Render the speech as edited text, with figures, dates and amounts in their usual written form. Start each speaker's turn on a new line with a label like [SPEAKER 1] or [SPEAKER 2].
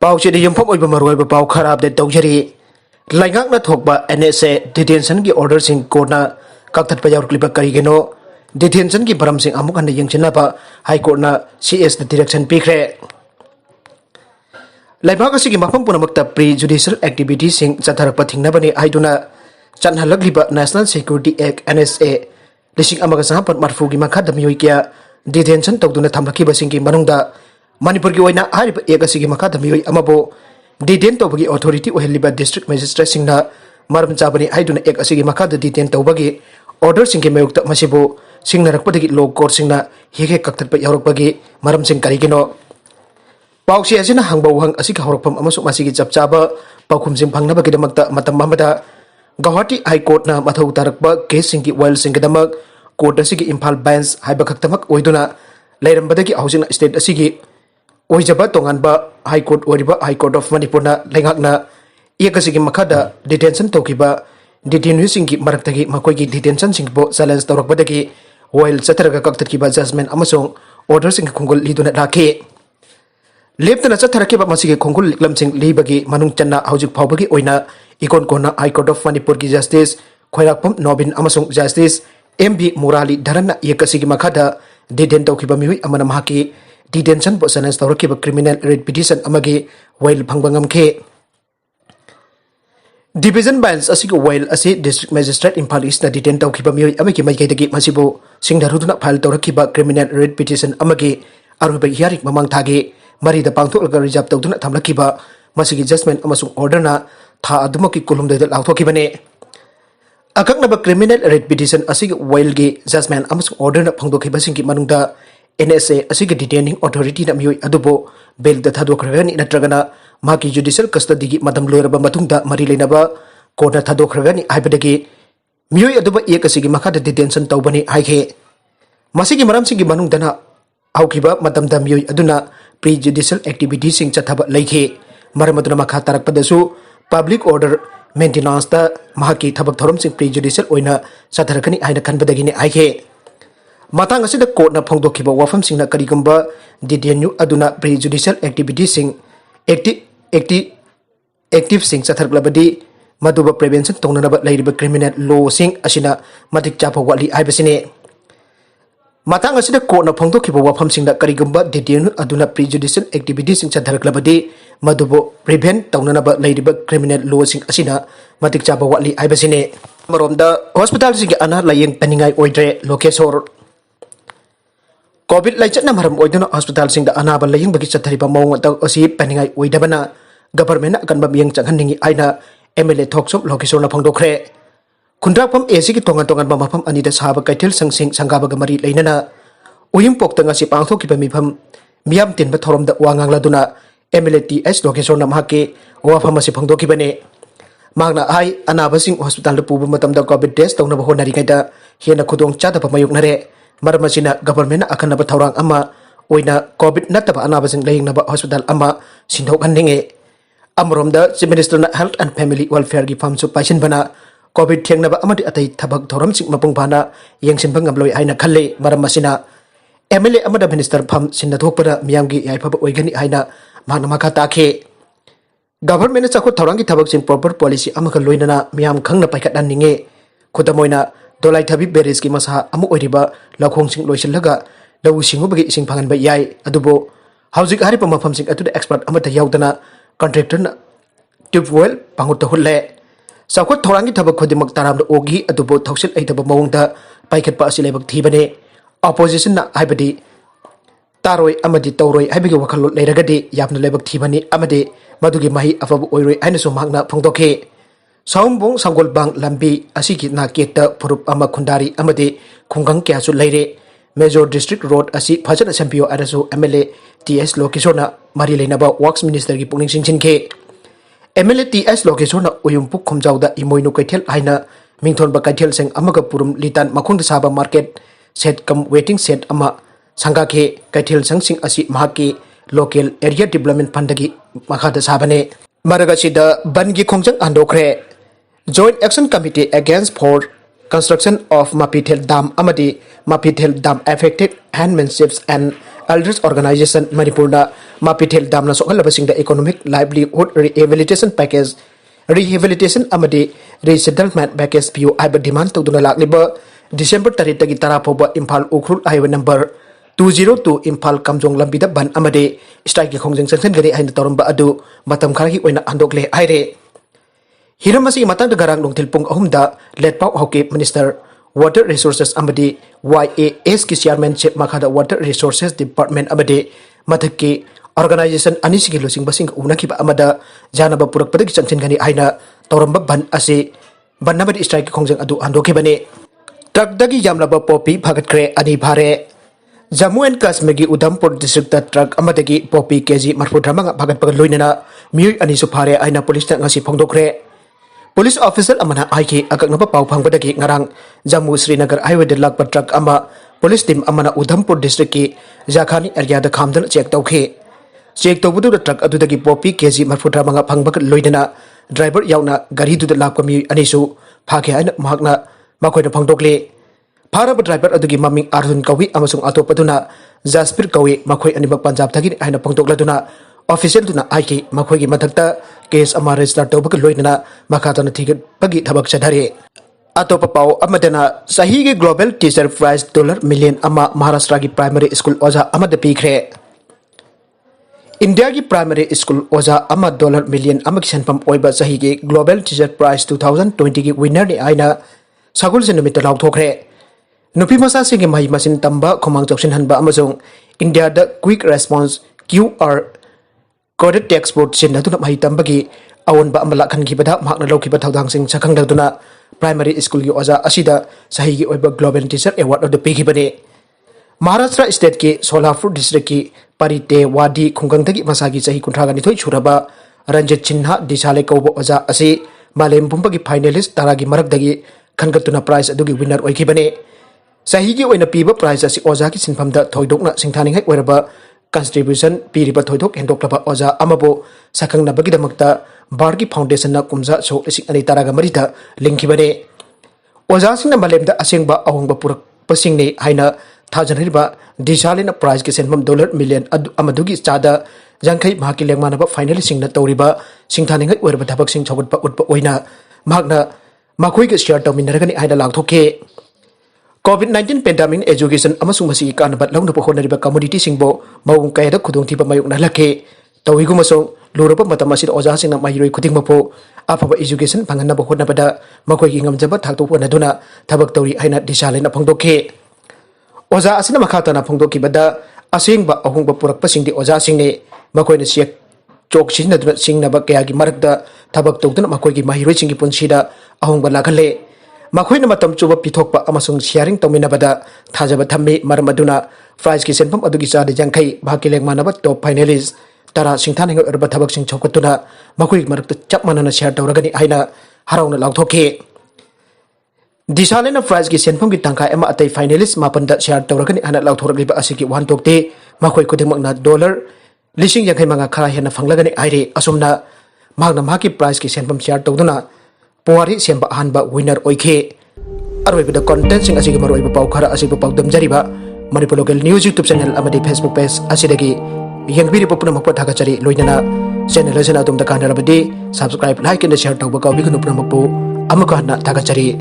[SPEAKER 1] Pauche de Yumpo Maroy Pau Karab de Dojari Leingakna Thokpa NSA detention ki orders in Konnana Kakthtpa Yaorakliba karigino detention ki baram sing amuk handa yengchinaba High Court na CS the direction Pikhre Laibak asigi mafam punamakta pre-judicial activities sing chatharakpa thingnabani haiduna chanhalagliba National Security Act NSA lising amaga sahapat marfugi makhada Mioi kya detention tawduna thamlakiba singki manungda Manipur ki oina hariba ek asigi makhada Mioi amabo detain tawbagi authority oheliba district magistrate singna maram chabani haiduna ek asigi makhada detain tawbagi order singki mayukta masibo singnarakpadagi law court singna hege Kakthtpa Yaorakbagi maram sing karigino Pausi asina hangbawhang asika horpam amasuk masigi chapchaba paukhum sing phangnabagidamagta matam amada Guwahati High Court na mathau tarakba case singki while singkidamak court asigi Imphal bench haiba khaktamak oiduna leirambadagi housing state asigi oijaba tonganba High Court oriba High Court of Manipur na Leingakna iakasigi makhada detention tawkiba detainee singki maraktagi makoigi detention singbo challenge tawrakbadagi while chatharaga kaktatkiba judgment amasung order sing khungul liduna rakhi Leptana chatharakiba masigi khongul liklamsing libagi manung channa hojik phawbagi oina ikon kona High Court of Manipur ki justice khoirakpam Nobin amasung justice MB Murali Dharana yakasigi makhada detain tawkiba mihui amana mahaki detention bo challenge tawrakiba criminal writ petition amagi while phangbangam khe Division bench asigi while asi district magistrate Imphal East na detain tawkiba mihui amagi maikaidagi masibo singdaruduna file tawrakiba criminal writ petition amagi aruba hearing mamang thagi Marida pangtholaga reserve tawduna thamlakiba masigi judgment amasung order na tha adumaki kolumda lauthokibane akaknaba criminal writ petition asigi while gi judgment amasung order na phangdokhiba singki manungda NSA asigi detaining authority na Mioi adubo bail da thadokhragani natragana maki judicial custody gi madam loiraba matungda mari leinaba court na thadokhragani haibadagi Mioi aduba ek asigi makhada detention tawbani haikhe masigi maram singi manungdana aukiba matamda Mioi aduna pre-judicial activities sing chathaba leikhe maramaduna makha tarakpadasu public order maintenance ta mahaki thabak thorom sing pre-judicial oina chatharakani aina khanbadagini aike matang asida court na phongdokhiba wafam singna karigumba detenue aduna pre-judicial activities sing active sing chatharklabadi maduba prevention tongnanaba leiriba criminal law sing asina matik chapa wali aibasine Matang asida court na phongdokhiba wafam singda karigumba detenue aduna prejudicial activities sing chadharaklabadi madubo prevent taunanaba leiriba criminal law sing asina matik chaba wali aibasine maromda hospital sing ana layeng taningai oidre lokesor covid laichatna maram oiduna hospital singda anaba layeng bagi chathariba mawng ta asi paningai oidabana government akanba miyang changhanningi aina MLA thoksom lokesor na phongdokkhre Kundrakpam ASI ki tongan-tongan mafam anida sahaba kaitil sangsing sanggabaga mari lainana uyung pokta ngasi pangthokiba mifam miyam tinba thoromda wangang laduna MLATS location na mahake wafam asi phangdokibane magna ai anabasing hospital da puba matamda covid test tawna honari kaida hena khudong chada pa mayuknare marmasina government akanaba thorang ama oina covid nataba anabasing layingnaba hospital ama sindhok hanninge amromda chief minister na health and family welfare gi famsu pasin bana COVID thengnaba amadi atai thabak thoram sing mapung bana yengsinba ngamloi haina khalle maram masina MLA amada minister pham sinna thokpada miyamgi yaifaba oigani haina mana makha takhe government na chakho thorangi thabak sing proper policy amaka loinana miyam khangna paikhat ninge khodamoina dolai thabi beres ki masa amu oiriba lakhong sing loisillaga dawu singubagi sing phangan ba yai adubo haujik haripa mafam sing atuda expert amata yaudana contractor na tube well pangut hulle Sakot thorangi thabak khodimak taramda ogi adubo thoksil aitaba mawngda paikhatpa asi lebak thibane opposition na haibadi taroi amadi tawroi haibagi wakhal leiragadi yapna lebak thibani amadi madugi mahi afabu oiroi aina so magna phongdokhe saumbong sanggol bang lambi asigi na keta phurup ama khundari amadi khungang kya su leire major district road asi phajana sampio arasu MLA TS Lokishona mari leinaba works minister gi pungning singchinke MLATS location na uyumpuk khumjauda imoinu kaithel aina mingthon ba kaithel seng amaga purum litan makhungda saba market set kam waiting set ama sangga ke kaithel sangsing asi mahaki local area development fund gi makhada sabane maraga sida bangi khongjang Hndokkhre joint action committee against for construction of Mapithel dam amadi Mapithel dam affected handsmenships and elders organization Manipurna Mapitel damna sokalabasing the economic livelihood rehabilitation package rehabilitation amadi resettlement package piu aiba demand tawduna lakliba December 30 tagi tara phoba Imphal Ukhrul highway number 202 Imphal Kamjong lambida ban amadi strike ki khongjang sanction gari haina toramba adu matam kharagi oina Hndokkhre haire hiramasi matang garang longthil pung ahumda letpau hoke minister water resources amadi YAS ki chairmanship makhada water resources department amadi mathaki organization anisi ki losing basing unakiba amada janaba purak padagi chanchin gani aina toramba ban ase banamadi strike khongjang adu Hndokkhre bane truck dagi Yamlaba popi bhagatkre ani bhare Jammu and Kashmir gi Udhampur district da truck amadagi popi kg marfudramanga bhagat pagal loinana Mioi ani su phare aina police na ngasi Hndokkhre police officer amana aiki akaknaba pau phangbadagi ngarang Jammu Srinagar highway de lakpa truck ama police team amana Udhampur district ki Jakhani area da khamdan check tawkhe check tawbudu da truck adudagi popi kg marfudramanga phangbagal loinana driver yauna gari du da lakpa Mioi ani su phake aina mahakna makoina Hndokkhre Faraba driver adugi maming Arjun kawi amasung atopaduna Jaspir kawi makhoi anibak Punjab thagi aina pangtokladuna official duna aiki makhoi gi mathakta case ama register tawbak loinana makhatana thigat pagi thabak chadhare atopa pau amadana Chahigi global teacher prize $1 million ama Maharashtra gi primary school Oja 1da Pikhre India gi primary school Oja ama $1 million ama kisanpam oiba Chahigi global teacher prize 2020 gi winner ni aina sagul senumita Hndokkhre Nupi masa singi mahi masin tamba khomang choksin hanba amasung India da quick response QR coded textbook sin na tuna mahi tambagi awon ba amala khan gibada makna lokhiba thaudang sing sakhang dagduna primary school gi oja asida Chahigi oiba global teacher award of the pigibane Maharashtra state ki Solapur district ki Parite Wadi khunggang dagi masagi chahi kunthra gani thoi churaba Ranjit Chinha disale kaubo oja asi malem pumbagi finalist taragi marak dagi khangatuna prize adugi winner oikibane Chahigi oina piba prize asi Oja ki sinphamda thoidokna singthaningai oiraba contribution piriba thoidok Hndokklaba Oja amabo sakhangna bagidamakta Bargi Foundation na kumja so isik ani taraga marita lingkibane Oja singna malemda asengba ahongba purak pasingne haina thajanriba disalena prize ki senmam $1 million amadugi chada jangkhai mahaki lengmanaba finally singna tawriba singthaningai oiraba thabak sing chawatpa utpa oina mahakna makhoi ki share tawminaragani haina langthokhe COVID-19 pandemic education amasung masi kanabat laung napo honariba commodity singbo maung kayada khudong thiba mayuk nalake tawigu masong lurapa matam asid Oja sing na mahiroi khuding mapo afaba education phanganna bo honabada makoi gi ngamjaba thakto pona duna thabak tawri haina disale na Hndokkhre Oja asina makhata na Hndokki bada asingba ahungba purakpa singdi Oja singne makoi na siak chok sin na duna singna ba kaya gi marakda thabak tawduna makoi gi mahiroi singi punsida ahungba lakhale Makhoina matam chuba pithokpa amasung sharing tawminabada thajaba thammi maramaduna prize ki senpam adugi chade jangkhai bhaki lengmanaba top finalist tara singthaninga urba thabak sing chokatuna makhoi marakta chapmanana share tawragani aina harauna langthokhe disalena prize ki senpam ki tangkai ama atai finalist mapanda share tawragani ana langthoraliba asiki wan tokte makhoi khudengmakna $50,000 manga khara hena phanglagani aire asumna magna maki prize ki senpam share tawduna Puari semba hanba winner oikhe aroi bida content sing asigi maroi ba pau khara asigi pau damjariba Manipur local news YouTube channel amadi Facebook page asidagi yangbiri popuna makpa thaga chari loinana channel asena dum da kanarabadi subscribe like and share tawba ka bigunu puna makpu amaka na thaga chari